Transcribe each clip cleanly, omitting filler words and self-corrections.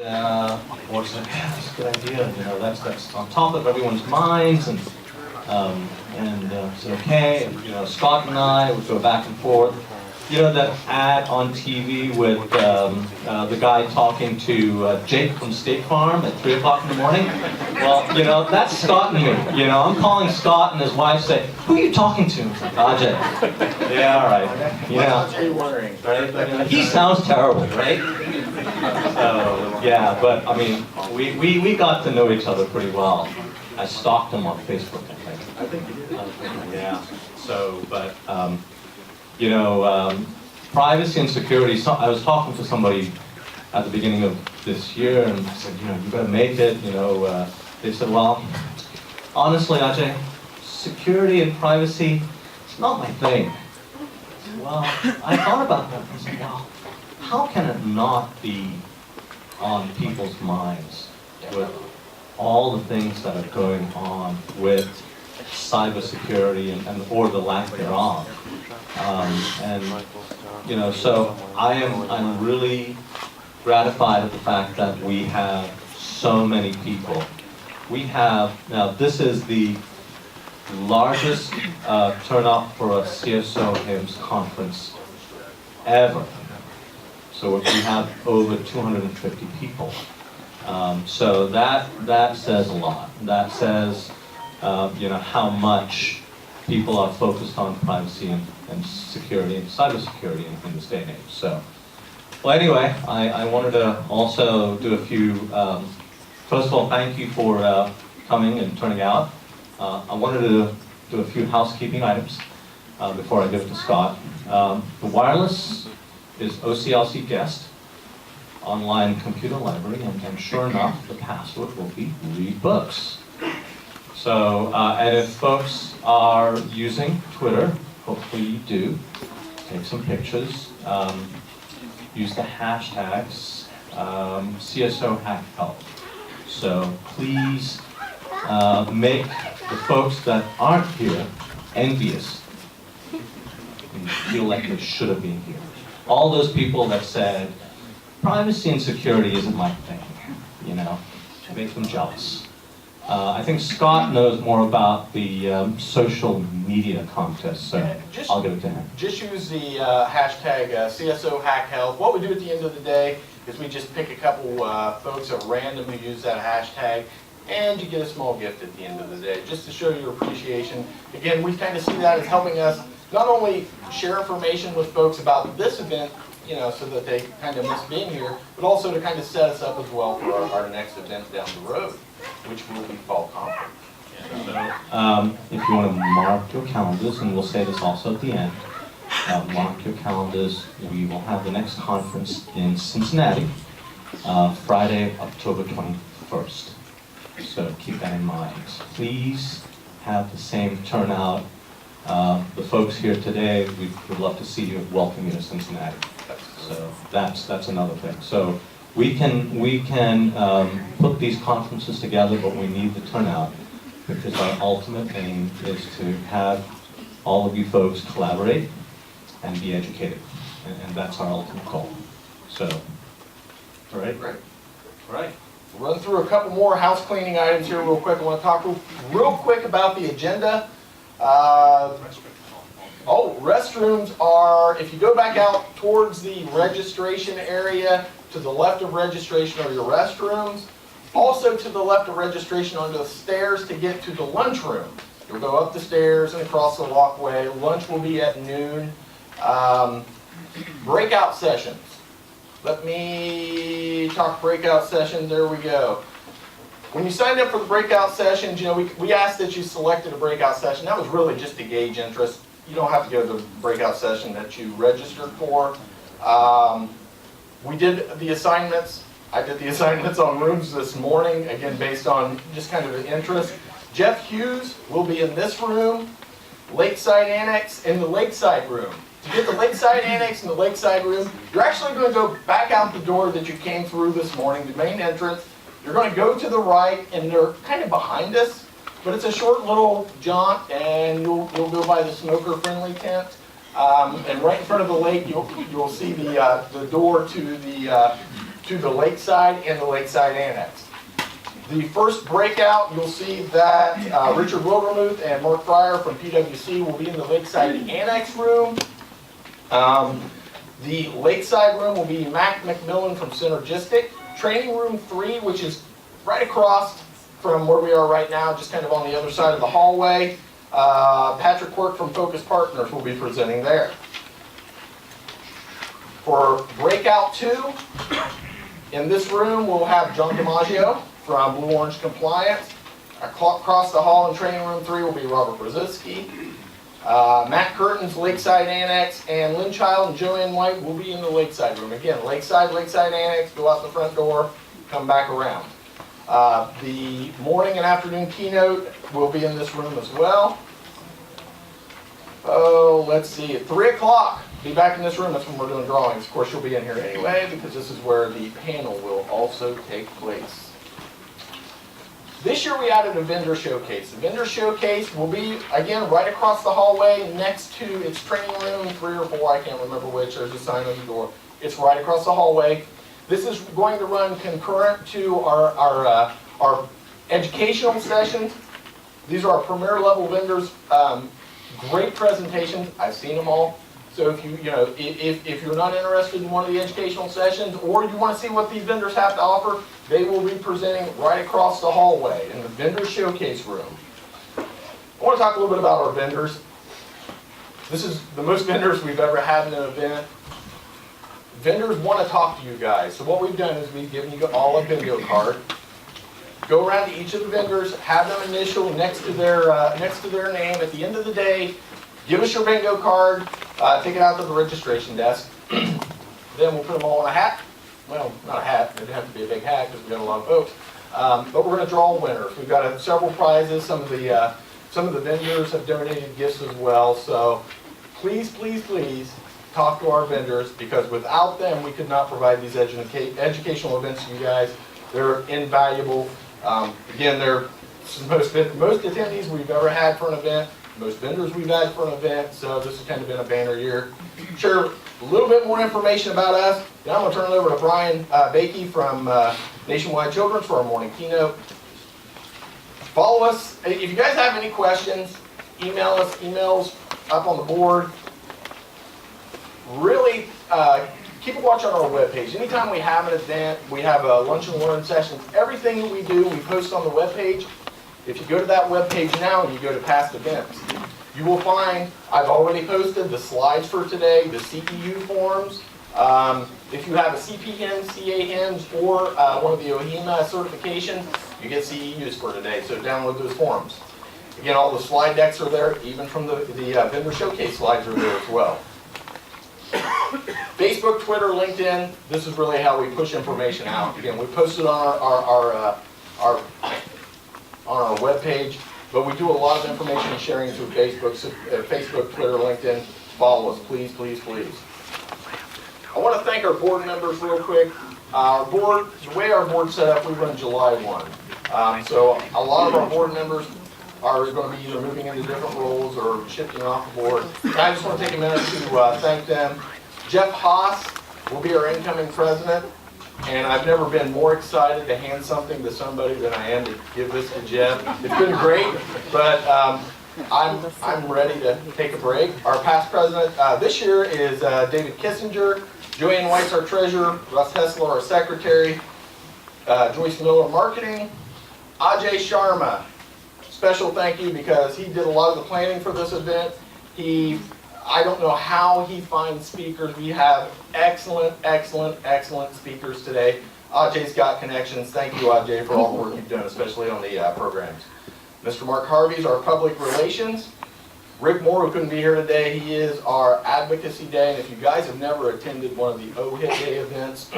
Board said, yeah, that's a good idea. You know, that's on top of everyone's minds, and said, okay. And, you know, Scott and I would go back and forth. You know that ad on TV with the guy talking to Jake from State Farm at 3 o'clock in the morning? Well, you know, that's Scott and me. You know, I'm calling Scott and his wife say, who are you talking to? It's like, Ajay. Yeah, all right. Yeah. What's Ajay wearing? Right? He sounds terrible, right? So, yeah, but I mean, we got to know each other pretty well. I stalked him on Facebook, I think you did. Yeah. So, but, you know, privacy and security. So I was talking to somebody at the beginning of this year, and I said, you know, you better make it. You know, they said, well, honestly, Ajay, security and privacy, it's not my thing. I said, well, I thought about that. I said, well, how can it not be on people's minds with all the things that are going on with cybersecurity and or the lack thereof? And you know, so I'm really gratified at the fact that we have so many people. We have now. This is the largest turnout for a CSOHIMSS conference ever. So we have over 250 people. So that says a lot. That says you know, how much people are focused on privacy and security and cybersecurity in this day and age. So, well, anyway, I wanted to also do a few. First of all, thank you for coming and turning out. I wanted to do a few housekeeping items before I give it to Scott. The wireless is OCLC guest, online computer library, and sure enough, the password will be read books. So, and if folks are using Twitter, hopefully you do, take some pictures, use the hashtags CSOHackHelp. So please make the folks that aren't here envious and feel like they should have been here. All those people that said, privacy and security isn't my thing, you know, make them jealous. I think Scott knows more about the social media contest, so I'll give it to him. Just use the hashtag CSOHackHelp. What we do at the end of the day is we just pick a couple folks at random who use that hashtag, and you get a small gift at the end of the day, just to show your appreciation. Again, we kind of see that as helping us not only share information with folks about this event, you know, so that they kind of miss being here, but also to kind of set us up as well for our next event down the road, which will be Fall Conference. So, if you want to mark your calendars, and we'll say this also at the end, mark your calendars. We will have the next conference in Cincinnati, Friday, October 21st. So keep that in mind. Please have the same turnout. The folks here today, we would love to see you, welcome you to Cincinnati. So that's another thing. So we can put these conferences together, but we need the turnout because our ultimate aim is to have all of you folks collaborate and be educated, and that's our ultimate goal. So, all right, Great. All right. We'll run through a couple more house cleaning items here real quick. I want to talk real quick about the agenda. Restrooms are, if you go back out towards the registration area, to the left of registration are your restrooms. Also to the left of registration are the stairs to get to the lunchroom. You'll go up the stairs and across the walkway. Lunch will be at noon. Breakout sessions. Let me talk breakout sessions. There we go. When you signed up for the breakout sessions, you know, we asked that you selected a breakout session. That was really just to gauge interest. You don't have to go to the breakout session that you registered for. We did the assignments. I did the assignments on rooms this morning, again, based on just kind of the interest. Jeff Hughes will be in this room, Lakeside Annex in the Lakeside room. To get the Lakeside Annex in the Lakeside room, you're actually going to go back out the door that you came through this morning, the main entrance. You're going to go to the right, and they're kind of behind us. But it's a short little jaunt, and you'll go by the smoker-friendly tent. And right in front of the lake, you'll see the door to the to the Lakeside and the Lakeside Annex. The first breakout, you'll see that Richard Wildermuth and Mark Fryer from PwC will be in the Lakeside Annex room. The Lakeside room will be Mac McMillan from Synergistic. Training room 3, which is right across from where we are right now, just kind of on the other side of the hallway. Patrick Quirk from Focus Partners will be presenting there. For breakout 2, in this room we'll have John DiMaggio from Blue Orange Compliance. Across the hall in training room 3 will be Robert Brzezinski. Matt Curtin's Lakeside Annex, and Lynn Child and Joanne White will be in the Lakeside room. Again, Lakeside Annex, go out the front door, come back around. The morning and afternoon keynote will be in this room as well. Oh, let's see, at 3 o'clock, be back in this room. That's when we're doing drawings. Of course, you'll be in here anyway, because this is where the panel will also take place. This year we added a vendor showcase. The vendor showcase will be, again, right across the hallway next to its training room, 3 or 4, I can't remember which. There's a sign on the door. It's right across the hallway. This is going to run concurrent to our educational sessions. These are our premier level vendors. Great presentations. I've seen them all. So if if you're not interested in one of the educational sessions, or you want to see what these vendors have to offer, they will be presenting right across the hallway in the vendor showcase room. I want to talk a little bit about our vendors. This is the most vendors we've ever had in an event. Vendors want to talk to you guys. So what we've done is we've given you all a bingo card. Go around to each of the vendors, have them initial next to their name. At the end of the day, give us your bingo card, take it out to the registration desk. Then we'll put them all in a hat. Well, not a hat, it'd have to be a big hat because we've got a lot of folks. But we're going to draw winners. We've got several prizes. Some of the vendors have donated gifts as well. So please, please, please talk to our vendors, because without them we could not provide these educational events to you guys. They're invaluable. Again, they're most attendees we've ever had for an event, most vendors we've had for an event, so this has kind of been a banner year. Share a little bit more information about us. Now I'm going to turn it over to Brian Bakey from Nationwide Children's for our morning keynote. Follow us. If you guys have any questions, email us. Emails up on the board. Really, keep a watch on our webpage. Anytime we have an event, we have a lunch and learn sessions, everything that we do, we post on the webpage. If you go to that webpage now and you go to past events, you will find I've already posted the slides for today, the CEU forms. If you have a CPHIMSS, CAHIMSS, or one of the OHIMSS certifications, you get CEUs for today, so download those forms. Again, all the slide decks are there, even from the vendor showcase slides are there as well. Facebook, Twitter, LinkedIn, this is really how we push information out. Again, we post it on our webpage, but we do a lot of information sharing through Facebook, Twitter, LinkedIn. Follow us, please, please, please. I want to thank our board members real quick. Our board, the way our board's set up, we run July 1. So a lot of our board members are going to be either moving into different roles or shifting off the board. And I just want to take a minute to thank them. Jeff Haas will be our incoming president, and I've never been more excited to hand something to somebody than I am to give this to Jeff. It's been great, but I'm ready to take a break. Our past president this year is David Kissinger. Joanne White's our treasurer. Russ Hessler, our secretary. Joyce Miller, marketing. Ajay Sharma. Special thank you, because he did a lot of the planning for this event. I don't know how he finds speakers. We have excellent, excellent, excellent speakers today. Ajay's got connections. Thank you, Ajay, for all the work you've done, especially on the programs. Mr. Mark Harvey's our public relations. Rick Moore, who couldn't be here today, he is our advocacy day. And if you guys have never attended one of the OHIT Day events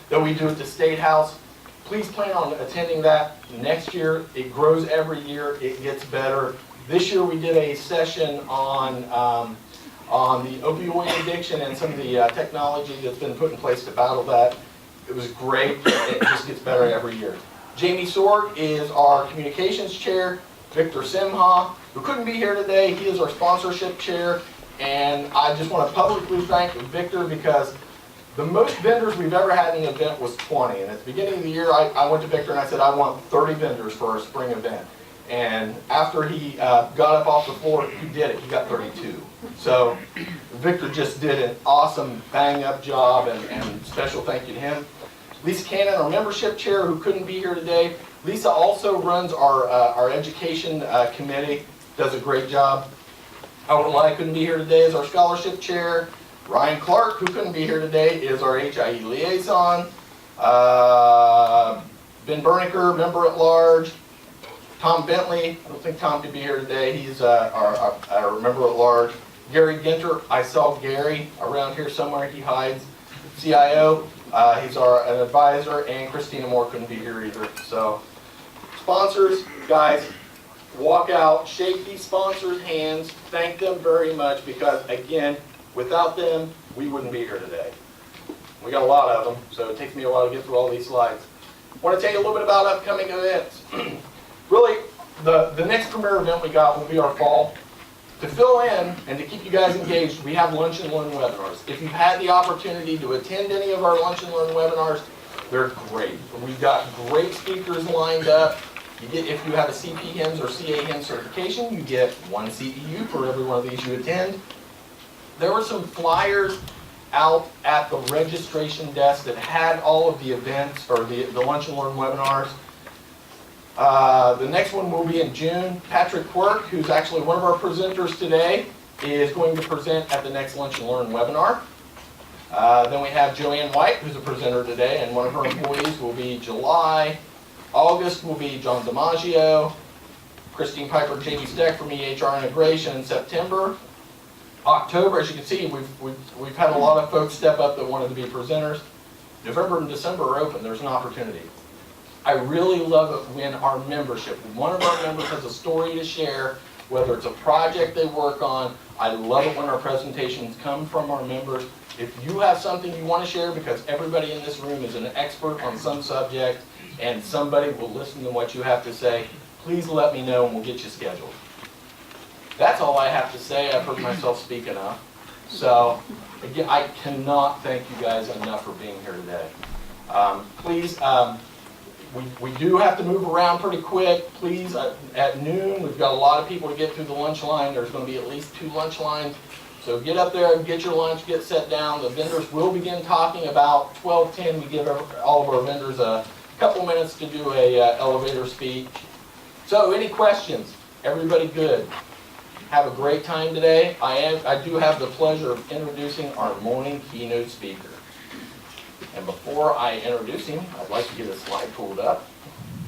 that we do at the State House, please plan on attending that next year. It grows every year. It gets better. This year we did a session on the opioid addiction and some of the technology that's been put in place to battle that. It was great. It just gets better every year. Jamie Sorg is our communications chair. Victor Simha, who couldn't be here today, he is our sponsorship chair. And I just want to publicly thank Victor, because The most vendors we've ever had in an event was 20, and at the beginning of the year, I went to Victor and I said, I want 30 vendors for our spring event. And after he got up off the floor, he did it. He got 32. So Victor just did an awesome bang-up job, and special thank you to him. Lisa Cannon, our membership chair, who couldn't be here today. Lisa also runs our education committee, does a great job. Howard Lai couldn't be here today, is our scholarship chair. Ryan Clark, who couldn't be here today, is our HIE liaison. Ben Berniker, member at large. Tom Bentley, I don't think Tom could be here today, he's our member at large. Gary Ginter, I saw Gary around here somewhere, he hides. CIO, he's an advisor, and Christina Moore couldn't be here either. So, sponsors, guys, walk out, shake these sponsors' hands, thank them very much, because again, without them, we wouldn't be here today. We got a lot of them, so it takes me a while to get through all these slides. I want to tell you a little bit about upcoming events. Really, the next premier event we got will be our fall. To fill in and to keep you guys engaged, we have Lunch and Learn webinars. If you've had the opportunity to attend any of our Lunch and Learn webinars, they're great. We've got great speakers lined up. You get, if you have a CPHIMSS or CAHIMSS certification, you get 1 CEU for every one of these you attend. There were some flyers out at the registration desk that had all of the events, or the Lunch and Learn webinars. The next one will be in June. Patrick Quirk, who's actually one of our presenters today, is going to present at the next Lunch and Learn webinar. Then we have Joanne White, who's a presenter today, and one of her employees will be July. August will be John DiMaggio. Christine Piper, JD Steck from EHR Integration in September. October, as you can see, we've had a lot of folks step up that wanted to be presenters. November and December are open. There's an opportunity. I really love it when our membership, one of our members has a story to share, whether it's a project they work on. I love it when our presentations come from our members. If you have something you want to share, because everybody in this room is an expert on some subject, and somebody will listen to what you have to say, please let me know and we'll get you scheduled. That's all I have to say. I've heard myself speak enough. So, again, I cannot thank you guys enough for being here today. Please, we do have to move around pretty quick. Please, at noon, we've got a lot of people to get through the lunch line. There's going to be at least 2 lunch lines. So get up there and get your lunch, get set down. The vendors will begin talking about 12:10. We give all of our vendors a couple minutes to do a elevator speech. So, any questions? Everybody good? Have a great time today. I do have the pleasure of introducing our morning keynote speaker. And before I introduce him, I'd like to get a slide pulled up.